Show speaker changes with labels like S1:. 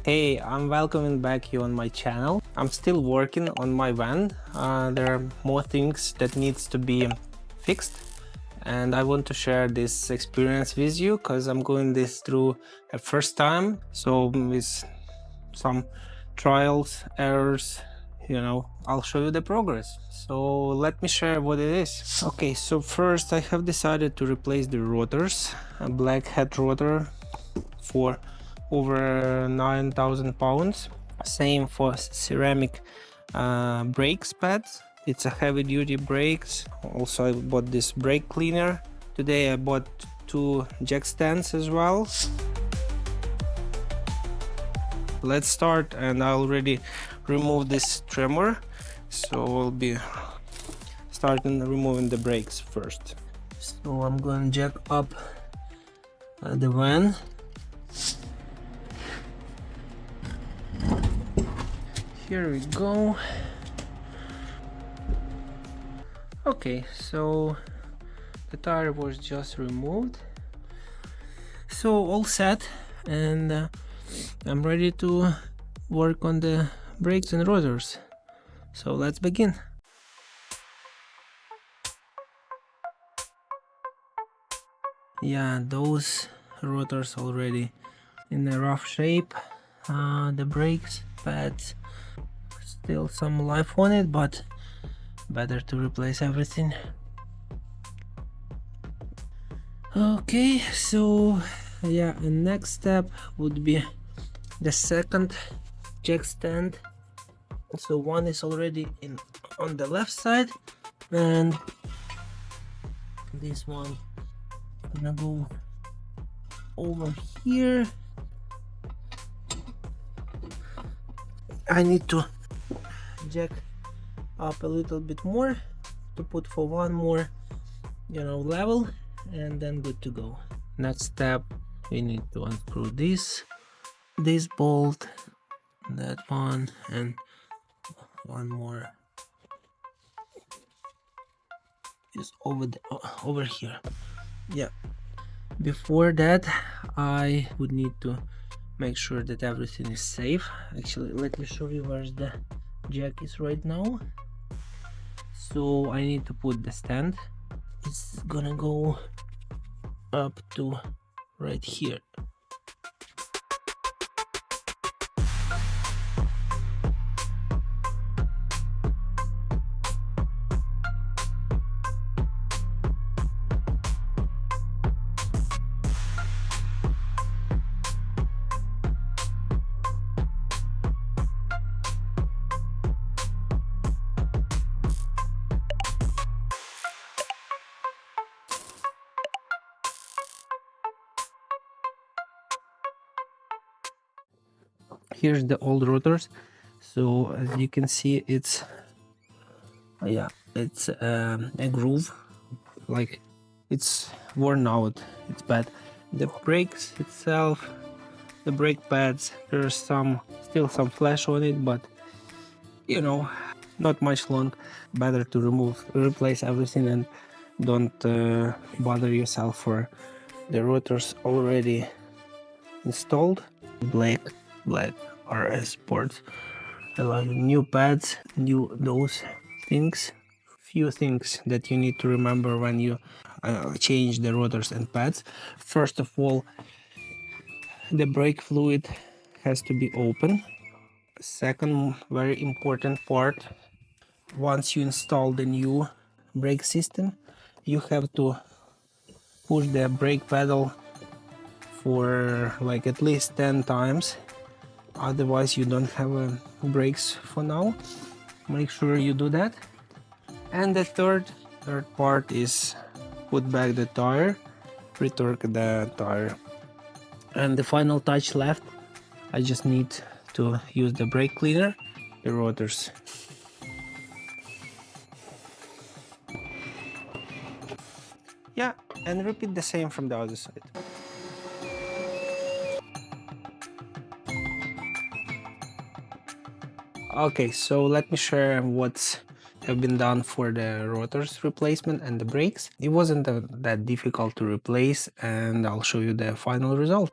S1: Hey, I'm welcoming back you on my channel. I'm still working on my van. There are more things that needs to be fixed, and I want to share this experience with you because I'm going this through a first time. So with some trials, errors, I'll show you the progress. So let me share what it is. Okay, so first I have decided to replace the rotors, a black head rotor for over 9,000 pounds. Same for ceramic brakes pads. It's a heavy duty brakes. Also I bought this brake cleaner. Today I bought 2 jack stands as well. Let's start, and I already removed this trimmer, so I'll be starting removing the brakes first. So I'm going to jack up the van. Here we go. Okay, so the tire was just removed, so all set, and I'm ready to work on the brakes and rotors. So let's begin. Yeah, those rotors already in a rough shape. The brakes pads, still some life on it, but better to replace everything. Okay, so yeah, the next step would be the second jack stand. So one is already in on the left side, and this one gonna go over here. I need to jack up a little bit more to put for one more level, and then good to go. Next step, we need to unscrew this bolt, that one, and one more just over here. Yeah, before that I would need to make sure that everything is safe. Actually, let me show you where the jack is right now. So I need to put the stand. It's gonna go up to right here. Here's the old rotors. So as you can see, it's a groove, like it's worn out, it's bad. The brakes itself, the brake pads, there's still some flesh on it, but not much long. Better to replace everything and don't bother yourself for the rotors already installed. Black RS ports, like new pads, those things. Few things that you need to remember when you change the rotors and pads. First of all, the brake fluid has to be open. Second very important part, once you install the new brake system, you have to push the brake pedal for like at least 10 times, otherwise you don't have brakes for now. Make sure you do that. And the third part is put back the tire, retorque the tire. And the final touch left, I just need to use the brake cleaner, the rotors. Yeah, and repeat the same from the other side. Okay, so let me share what's have been done for the rotors replacement and the brakes. It wasn't that difficult to replace, and I'll show you the final result.